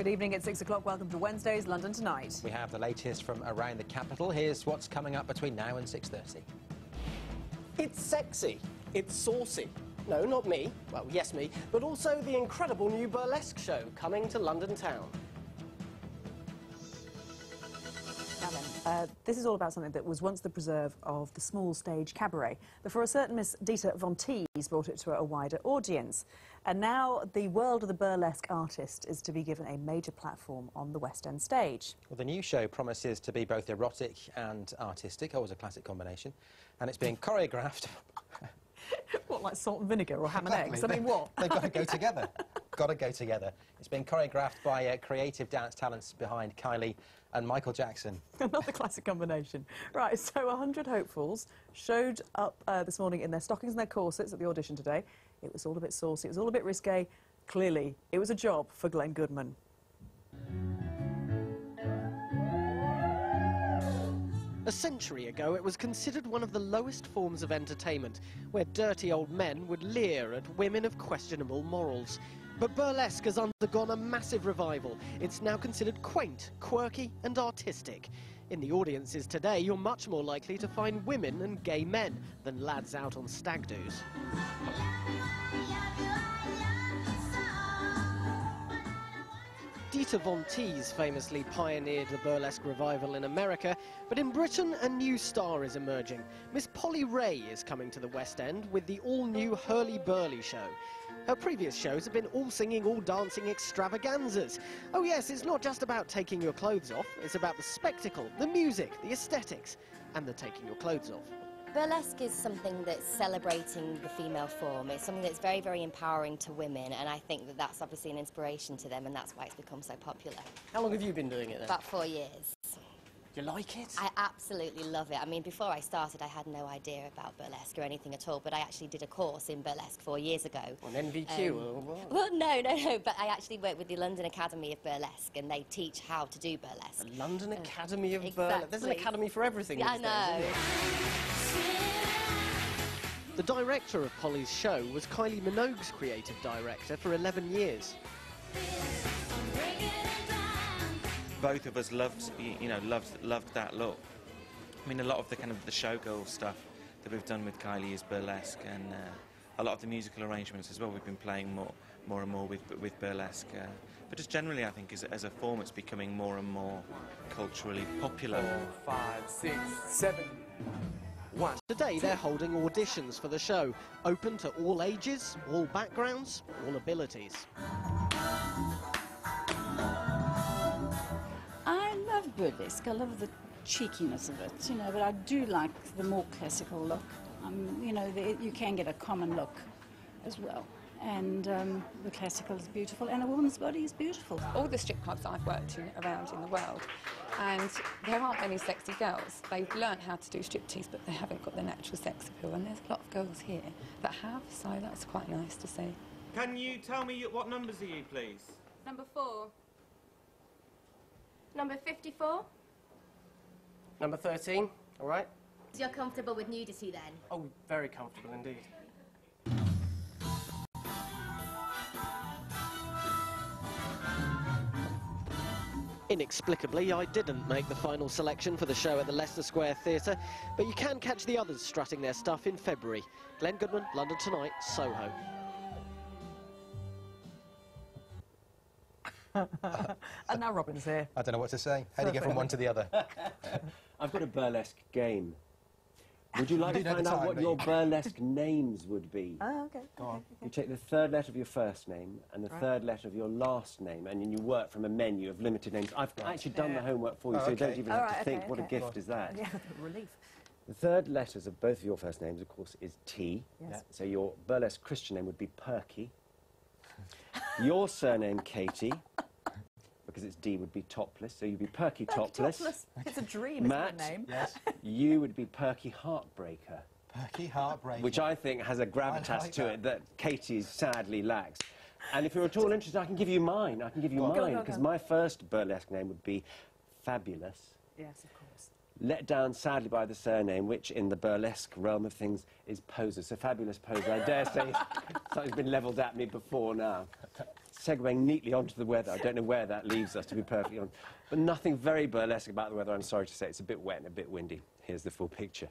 Good evening at 6 o'clock. Welcome to Wednesday's London Tonight. We have the latest from around the capital. Here's what's coming up between now and 6:30. It's sexy. It's saucy. No, not me. Well, yes, me. But also the incredible new burlesque show coming to London town. Now then, this is all about something that was once the preserve of the small stage cabaret. But for a certain Miss Dita Von Teese brought it to a wider audience. And now the world of the burlesque artist is to be given a major platform on the West End stage. Well, the new show promises to be both erotic and artistic, always a classic combination, and it's being choreographed. What, like salt and vinegar or ham and eggs? I mean, what? They've got to go together. Got to go together. It's being choreographed by creative dance talents behind Kylie and Michael Jackson. Another classic combination. Right, so 100 hopefuls showed up this morning in their stockings and their corsets at the audition today. It was all a bit saucy, it was all a bit risque. Clearly, it was a job for Glenn Goodman. A century ago, it was considered one of the lowest forms of entertainment, where dirty old men would leer at women of questionable morals. But burlesque has undergone a massive revival. It's now considered quaint, quirky and artistic. In the audiences today, you're much more likely to find women and gay men than lads out on stag do's. Dita Von Teese famously pioneered the burlesque revival in America, but in Britain a new star is emerging. Miss Polly Ray is coming to the West End with the all-new Hurly Burly show. Her previous shows have been all singing, all dancing extravaganzas. Oh yes, it's not just about taking your clothes off, it's about the spectacle, the music, the aesthetics, and the taking your clothes off. Burlesque is something that's celebrating the female form. It's something that's very, very empowering to women, and I think that that's obviously an inspiration to them, and that's why it's become so popular. How long have you been doing it then? About 4 years. You like it? I absolutely love it. I mean, before I started, I had no idea about burlesque or anything at all, but I actually did a course in burlesque 4 years ago. On NVQ or what? Well, no, but I actually work with the London Academy of Burlesque, and they teach how to do burlesque. The London Academy of Exactly. Burlesque. There's an academy for everything Yeah, I these days, know. isn't there? The director of Polly's show was Kylie Minogue's creative director for 11 years. Both of us loved that look. I mean, a lot of the kind of the showgirl stuff that we've done with Kylie is burlesque, and a lot of the musical arrangements as well. We've been playing more and more with burlesque. But just generally, I think as a form, it's becoming more and more culturally popular. 4, 5, 6, 7, 1. Today they're holding auditions for the show, open to all ages, all backgrounds, all abilities. I love burlesque. I love the cheekiness of it, you know, but I do like the more classical look. You know, you can get a common look as well. And the classical is beautiful, and a woman's body is beautiful. All the strip clubs I've worked around in the world, and there aren't many sexy girls. They've learnt how to do striptease, but they haven't got the natural sex appeal, and there's a lot of girls here that have, so that's quite nice to see. Can you tell me what numbers are you, please? Number 4. Number 54. Number 13, all right? So you're comfortable with nudity then? Oh, very comfortable indeed. Inexplicably, I didn't make the final selection for the show at the Leicester Square Theatre, but you can catch the others strutting their stuff in February. Glenn Goodman, London Tonight, Soho. And now Robin's here. I don't know what to say. How do you get from one to the other? I've got a burlesque game. Would you like to find out what your burlesque names would be? Oh, OK. Go on. You take the third letter of your first name and the third letter of your last name, and then you work from a menu of limited names. I've actually done the homework for you, so you don't even have to think, what a gift is that? Yeah, relief. The third letters of both of your first names, of course, is T. Yes. So your burlesque Christian name would be Perky. Your surname, Katie, because it's D, would be Topless, so you'd be Perky Topless. It's a dream, Matt, isn't it, name? Yes. You would be Perky Heartbreaker. Perky Heartbreaker. Which I think has a gravitas to it that Katie sadly lacks. And if you're at all interested, I can give you mine. I can give you mine, because my first burlesque name would be Fabulous. Yes, of course. Let down sadly by the surname, which in the burlesque realm of things is Poser. So Fabulous Poser. I dare say something's been levelled at me before now. segueing neatly onto the weather. I don't know where that leaves us, to be perfectly honest. But nothing very burlesque about the weather, I'm sorry to say. It's a bit wet and a bit windy. Here's the full picture.